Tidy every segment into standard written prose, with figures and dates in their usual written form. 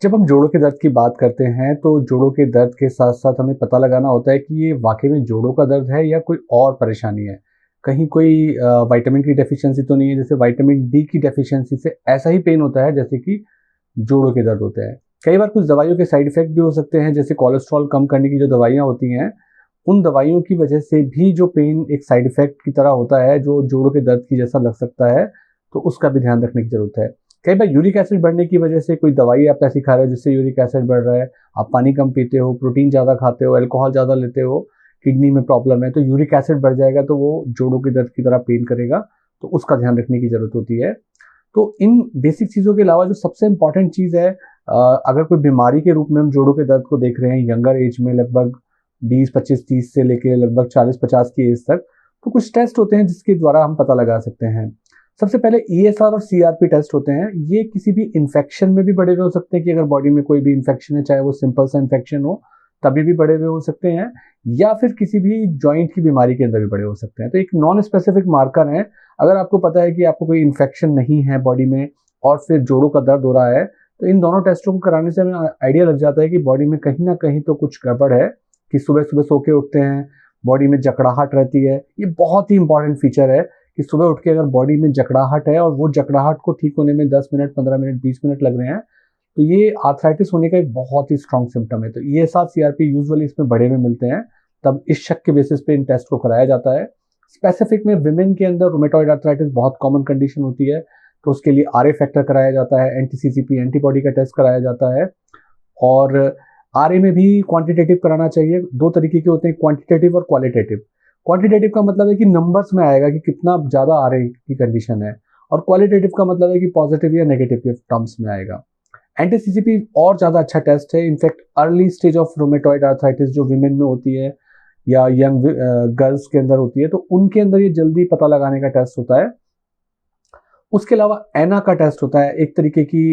जब हम जोड़ों के दर्द की बात करते हैं तो जोड़ों के दर्द के साथ साथ हमें पता लगाना होता है कि ये वाकई में जोड़ों का दर्द है या कोई और परेशानी है। कहीं कोई विटामिन की डेफिशिएंसी तो नहीं है, जैसे विटामिन डी की डेफिशिएंसी से ऐसा ही पेन होता है जैसे कि जोड़ों के दर्द होते हैं। कई बार कुछ दवाइयों के साइड इफेक्ट भी हो सकते हैं, जैसे कोलेस्ट्रॉल कम करने की जो दवाइयाँ होती हैं, उन दवाइयों की वजह से भी जो पेन एक साइड इफेक्ट की तरह होता है जो जोड़ों के दर्द की जैसा लग सकता है, तो उसका भी ध्यान रखने की जरूरत है। कई बार यूरिक एसिड बढ़ने की वजह से कोई दवाई आप ऐसी खा रहे हो जिससे यूरिक एसिड बढ़ रहा है, आप पानी कम पीते हो, प्रोटीन ज़्यादा खाते हो, अल्कोहल ज़्यादा लेते हो, किडनी में प्रॉब्लम है, तो यूरिक एसिड बढ़ जाएगा तो वो जोड़ों के दर्द की तरह पेन करेगा, तो उसका ध्यान रखने की ज़रूरत होती है। तो इन बेसिक चीज़ों के अलावा जो सबसे इम्पॉर्टेंट चीज़ है, अगर कोई बीमारी के रूप में हम जोड़ों के दर्द को देख रहे हैं यंगर एज में, लगभग 20, 25, 30 से लेके लगभग 40, 50 की एज तक, तो कुछ टेस्ट होते हैं जिसके द्वारा हम पता लगा सकते हैं। सबसे पहले ईएसआर और सीआरपी टेस्ट होते हैं। ये किसी भी इन्फेक्शन में भी बढ़े हुए हो सकते हैं कि अगर बॉडी में कोई भी इन्फेक्शन है, चाहे वो सिंपल सा इन्फेक्शन हो, तभी भी बढ़े हुए हो सकते हैं, या फिर किसी भी जॉइंट की बीमारी के अंदर भी बढ़े हो सकते हैं। तो एक नॉन स्पेसिफिक मार्कर है। अगर आपको पता है कि आपको कोई इन्फेक्शन नहीं है बॉडी में और फिर जोड़ों का दर्द हो रहा है, तो इन दोनों टेस्टों को कराने से हमें आइडिया लग जाता है कि बॉडी में कहीं ना कहीं तो कुछ गड़बड़ है। कि सुबह सुबह सो के उठते हैं, बॉडी में जकड़ाहट रहती है। ये बहुत ही इंपॉर्टेंट फीचर है कि सुबह उठ के अगर बॉडी में जकड़ाहट है और वो जकड़ाहट को ठीक होने में 10 मिनट, 15 मिनट, 20 मिनट लग रहे हैं, तो ये आर्थराइटिस होने का एक बहुत ही स्ट्रॉन्ग सिम्टम है। तो ये साथ सीआरपी यूजुअली इसमें बढ़े हुए मिलते हैं, तब इस शक के बेसिस पे इन टेस्ट को कराया जाता है। स्पेसिफिक में विमेन के अंदर रूमेटॉइड आर्थराइटिस बहुत कॉमन कंडीशन होती है, तो उसके लिए आरए फैक्टर कराया जाता है, एंटीसीसीपी एंटीबॉडी का टेस्ट कराया जाता है। और आरए में भी क्वांटिटेटिव कराना चाहिए। दो तरीके के होते हैं, क्वांटिटेटिव और क्वालिटेटिव। क्वांटिटेटिव का मतलब है कि नंबर्स में आएगा कि कितना ज़्यादा आरए की कंडीशन है, और क्वालिटेटिव का मतलब है कि पॉजिटिव या नेगेटिव के टर्म्स में आएगा। एंटीसीसीपी और ज़्यादा अच्छा टेस्ट है। In fact early stage of rheumatoid arthritis जो विमेन में होती है या यंग गर्ल्स के अंदर होती है, तो उनके अंदर ये जल्दी पता लगाने का टेस्ट होता है। उसके अलावा एना का टेस्ट होता है। एक तरीके की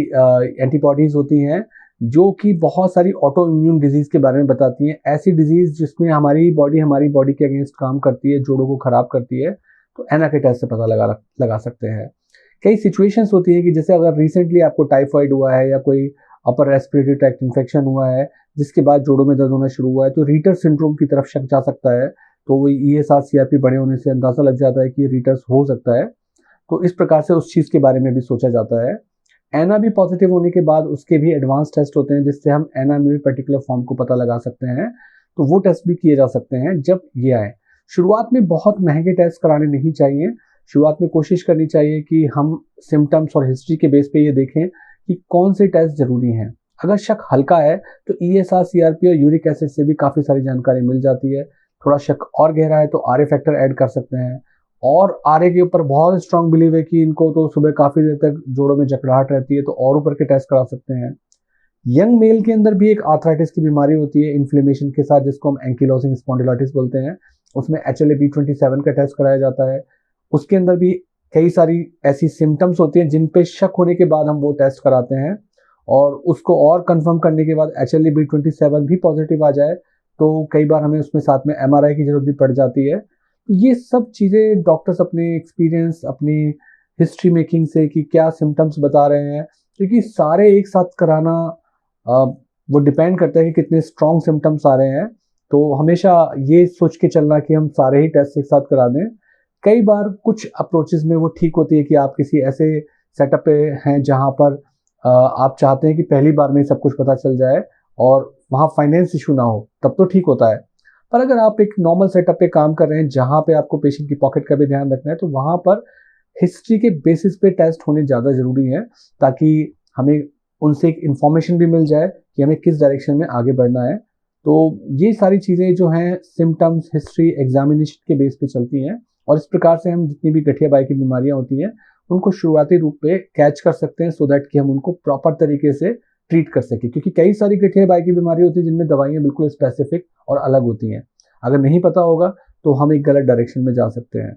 एंटीबॉडीज होती हैं जो कि बहुत सारी ऑटो इम्यून डिजीज के बारे में बताती हैं। ऐसी डिजीज जिसमें हमारी बॉडी के अगेंस्ट काम करती है, जोड़ों को खराब करती है, तो एना के टेस्ट से पता लगा सकते हैं। कई सिचुएशंस होती है कि जैसे अगर रिसेंटली आपको टाइफाइड हुआ है या कोई अपर रेस्पिरेटरी ट्रैक्ट इन्फेक्शन हुआ है जिसके बाद जोड़ों में दर्द होना शुरू हुआ है, तो रीटर सिंड्रोम की तरफ शक जा सकता है। तो वो ईएसआर सीआरपी बड़े होने से अंदाजा लग जाता है कि रीटर्स हो सकता है, तो इस प्रकार से उस चीज़ के बारे में भी सोचा जाता है। एना भी पॉजिटिव होने के बाद उसके भी एडवांस टेस्ट होते हैं जिससे हम एना में भी पर्टिकुलर फॉर्म को पता लगा सकते हैं, तो वो टेस्ट भी किए जा सकते हैं जब ये आए। शुरुआत में बहुत महंगे टेस्ट कराने नहीं चाहिए। शुरुआत में कोशिश करनी चाहिए कि हम सिम्टम्स और हिस्ट्री के बेस पे ये देखें कि कौन से टेस्ट जरूरी हैं। अगर शक हल्का है तो ईएसआर सीआरपी और यूरिक एसिड से भी काफ़ी सारी जानकारी मिल जाती है। थोड़ा शक और गहरा है तो आरए फैक्टर ऐड कर सकते हैं। और आरए के ऊपर बहुत स्ट्रांग बिलीव है कि इनको तो सुबह काफ़ी देर तक जोड़ों में जकड़ाहट रहती है, तो और ऊपर के टेस्ट करा सकते हैं। यंग मेल के अंदर भी एक आर्थराइटिस की बीमारी होती है इन्फ्लेमेशन के साथ, जिसको हम एंकिलोसिंग स्पॉन्डिलाइटिस बोलते हैं। उसमें HLA-B27 का टेस्ट कराया जाता है। उसके अंदर भी कई सारी ऐसी सिम्टम्स होती हैं जिन पे शक होने के बाद हम वो टेस्ट कराते हैं, और उसको और कंफर्म करने के बाद HLA-B27 भी पॉजिटिव आ जाए तो कई बार हमें उसमें साथ में MRI की जरूरत भी पड़ जाती है। ये सब चीज़ें डॉक्टर्स अपने एक्सपीरियंस, अपनी हिस्ट्री मेकिंग से कि क्या सिम्टम्स बता रहे हैं, क्योंकि सारे एक साथ कराना वो डिपेंड करता है कि कितने स्ट्रॉन्ग सिम्टम्स आ रहे हैं। तो हमेशा ये सोच के चलना कि हम सारे ही टेस्ट एक साथ करा दें। कई बार कुछ अप्रोचेस में वो ठीक होती है कि आप किसी ऐसे सेटअप पे हैं जहाँ पर आप चाहते हैं कि पहली बार में सब कुछ पता चल जाए और वहाँ फाइनेंस इशू ना हो, तब तो ठीक होता है। पर अगर आप एक नॉर्मल सेटअप पे काम कर रहे हैं जहाँ पे आपको पेशेंट की पॉकेट का भी ध्यान रखना है, तो वहाँ पर हिस्ट्री के बेसिस पे टेस्ट होने ज़्यादा ज़रूरी है, ताकि हमें उनसे एक इन्फॉर्मेशन भी मिल जाए कि हमें किस डायरेक्शन में आगे बढ़ना है। तो ये सारी चीज़ें जो हैं सिम्टम्स, हिस्ट्री, एग्जामिनेशन के बेस पे चलती हैं, और इस प्रकार से हम जितनी भी गठिया बाई की बीमारियाँ होती हैं उनको शुरुआती रूप पे कैच कर सकते हैं, सो दैट कि हम उनको प्रॉपर तरीके से ट्रीट कर सकें। क्योंकि कई सारी गठिया बाई की बीमारी होती है जिनमें दवाइयाँ बिल्कुल स्पेसिफिक और अलग होती हैं। अगर नहीं पता होगा तो हम एक गलत डायरेक्शन में जा सकते हैं।